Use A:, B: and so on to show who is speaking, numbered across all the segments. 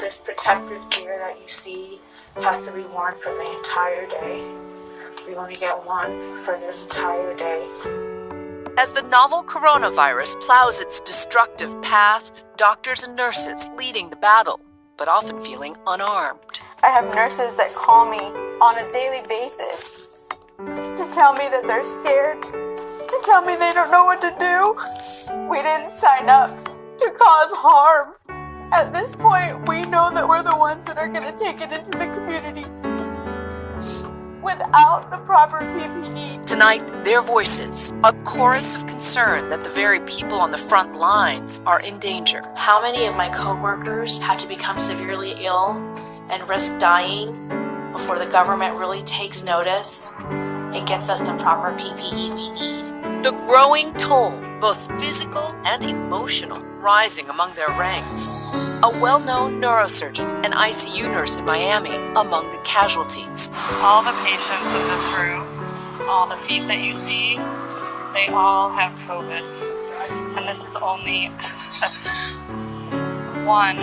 A: This protective gear that you see has to be worn for the entire day. We only get one for the entire day.
B: As the novel coronavirus plows its destructive path, doctors and nurses leading the battle, but often feeling unarmed.
C: I have nurses that call me on a daily basis to tell me that they're scared, to tell me they don't know what to do. We didn't sign up to cause harm. At this point, we know that we're the ones that are going to take it into the community without the proper PPE.
B: Tonight, their voices, a chorus of concern that the very people on the front lines are in danger.
D: How many of my coworkers have to become severely ill and risk dying before the government really takes notice and gets us the proper PPE we need?
B: The growing toll, both physical and emotional, rising among their ranks. A well-known neurosurgeon and ICU nurse in Miami among the casualties.
E: All the patients in this room, all the feet that you see, they all have COVID. And this is only one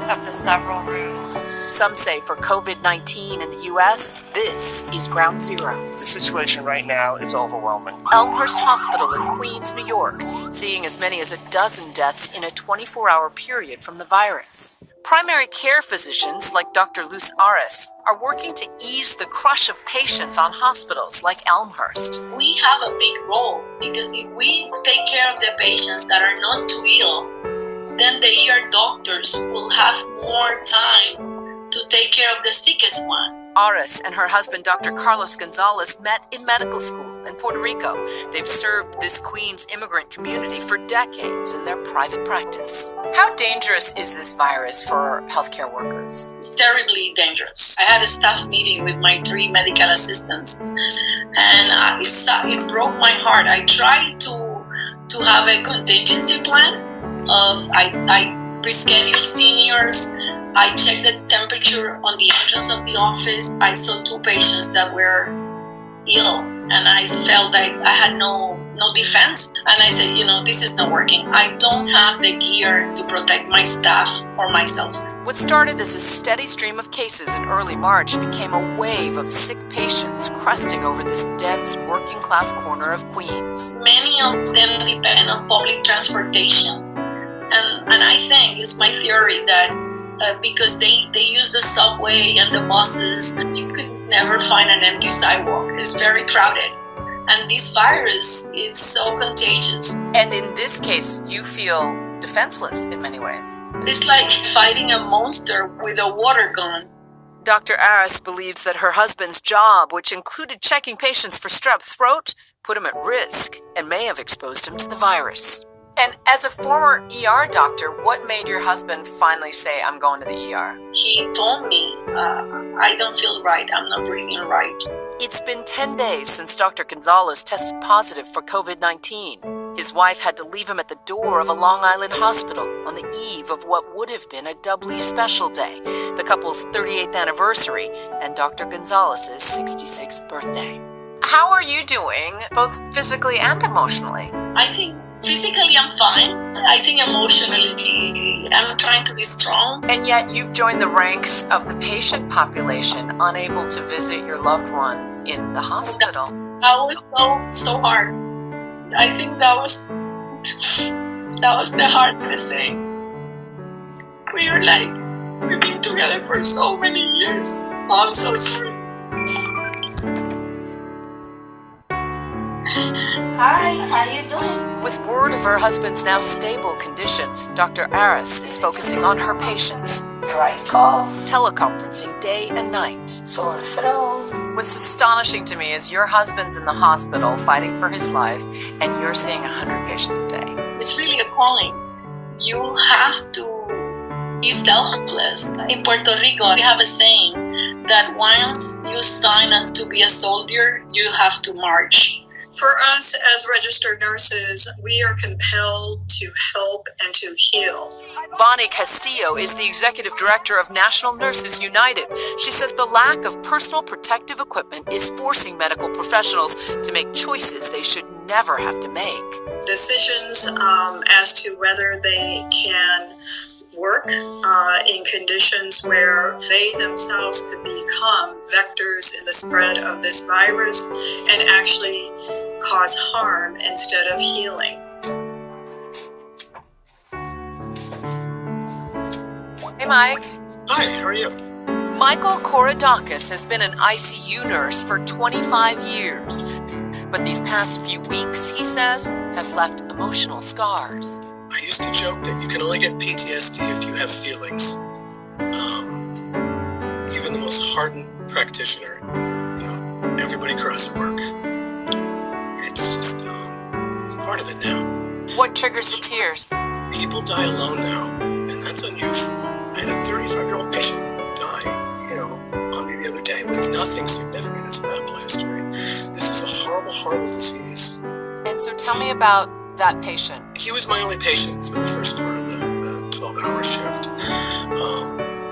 E: of the several rooms.
B: Some say for COVID-19 in the U.S., this is ground zero.
F: The situation right now is overwhelming.
B: Elmhurst Hospital in Queens, New York, seeing as many as a dozen deaths in a 24-hour period from the virus. Primary care physicians like Dr. Luz Ares are working to ease the crush of patients on hospitals like Elmhurst.
G: We have a big role because if we take care of the patients that are not too ill, then the ER doctors will have more time to take care of the sickest one.
B: Ares and her husband, Dr. Carlos Gonzalez, met in medical school in Puerto Rico. They've served this Queens immigrant community for decades in their private practice. How dangerous is this virus for healthcare workers?
G: It's terribly dangerous. I had a staff meeting with my 3 medical assistants, and it broke my heart. I tried to have a contingency plan of I rescheduled seniors. I checked the temperature on the entrance of the office. I saw 2 patients that were ill, and I felt like I had no defense. And I said, this is not working. I don't have the gear to protect my staff or myself.
B: What started as a steady stream of cases in early March became a wave of sick patients cresting over this dense working-class corner of Queens.
G: Many of them depend on public transportation. And I think, it's my theory, that because they use the subway and the buses, you could never find an empty sidewalk. It's very crowded. And this virus is so contagious.
B: And in this case, you feel defenseless in many ways.
G: It's like fighting a monster with a water gun.
B: Dr. Ares believes that her husband's job, which included checking patients for strep throat, put him at risk and may have exposed him to the virus. And as a former ER doctor, what made your husband finally say, I'm going to the ER?
G: He told me, I don't feel right. I'm not breathing right.
B: It's been 10 days since Dr. Gonzalez tested positive for COVID-19. His wife had to leave him at the door of a Long Island hospital on the eve of what would have been a doubly special day, the couple's 38th anniversary and Dr. Gonzalez's 66th birthday. How are you doing, both physically and emotionally?
G: I think physically I'm fine. I think emotionally I'm trying to be strong.
B: And yet you've joined the ranks of the patient population unable to visit your loved one in the hospital.
G: That was so hard. I think that was the hardest thing. We've been together for so many years. Oh, I'm so sorry.
D: Hi, how you doing?
B: With word of her husband's now stable condition, Dr. Ares is focusing on her patients.
D: Right call.
B: Teleconferencing day and night.
D: Solfero.
B: What's astonishing to me is your husband's in the hospital fighting for his life, and you're seeing 100 patients a day.
G: It's really a calling. You have to be selfless. In Puerto Rico, we have a saying that once you sign up to be a soldier, you have to march.
H: For us as registered nurses, we are compelled to help and to heal.
B: Bonnie Castillo is the executive director of National Nurses United. She says the lack of personal protective equipment is forcing medical professionals to make choices they should never have to make.
H: Decisions as to whether they can work in conditions where they themselves could become vectors in the spread of this virus and actually cause harm instead of healing.
B: Hey, Mike.
F: Hi, how are you?
B: Michael Korodakis has been an ICU nurse for 25 years. But these past few weeks, he says, have left emotional scars.
F: I used to joke that you can only get PTSD if you have feelings. Even the most hardened practitioner, everybody cries at work. It's just, it's part of it now.
B: What triggers the tears?
F: People die alone now, and that's unusual. I had a 35-year-old patient die, on me the other day with nothing significant in his medical history. This is a horrible, horrible disease.
B: And so tell me about that patient.
F: He was my only patient for the first part of the 12-hour shift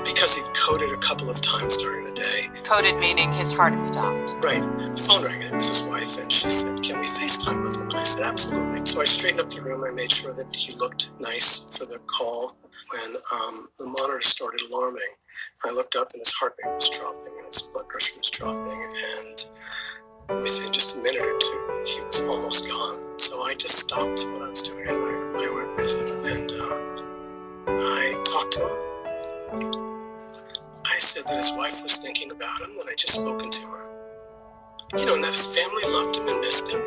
F: because he'd coded a couple of times during the day.
B: Coded meaning his heart had stopped.
F: Right. The phone rang and it was his wife and she said, "Can we FaceTime with him?" And I said, "Absolutely." So I straightened up the room. I made sure that he looked nice for the call. When the monitor started alarming, I looked up and his heartbeat was dropping and his blood pressure was dropping, and within just a minute or two, he was almost gone. So I just stopped what I was doing and I went with him and I talked to him. I said that his wife was thinking about him, that I just spoken to her. And that his family loved him and missed him.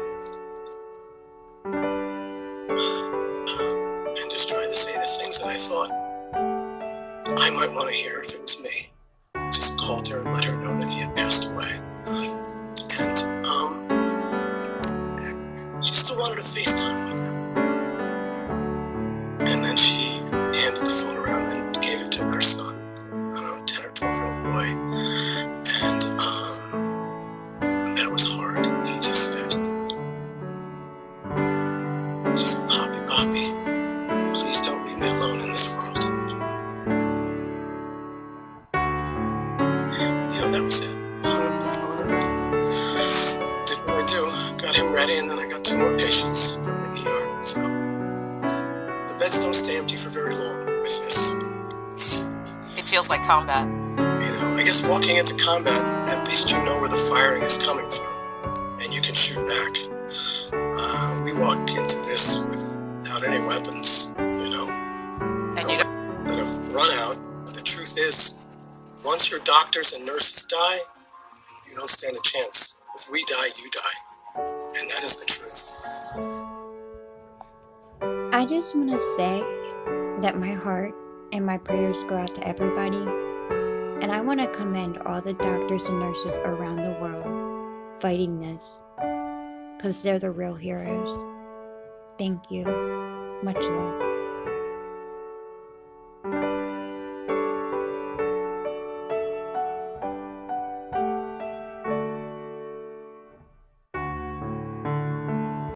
F: And just tried to say the things that I thought I might want to hear if it was me. Just called her and let her know that he had passed away. And she still wanted to FaceTime with her. And then she handed the phone around and gave it to her son, a 10 or 12-year-old boy. And it was hard. He just said, "Poppy, Poppy, please don't leave me alone in this world." That was it. Hung up the phone and did what I do. Got him ready, and then I got 2 more patients from the ER. So the beds don't stay empty for very long with this.
B: It feels like combat.
F: I guess walking into combat, at least you know where the firing is coming from, and you can shoot back. We walk into this without any weapons,
B: And you don't.
F: that have run out. But the truth is, once your doctors and nurses die, you don't stand a chance. If we die, you die. And that is the truth.
I: I just want to say that my heart and my prayers go out to everybody. And I want to commend all the doctors and nurses around the world fighting this, because they're the real heroes. Thank you. Much love.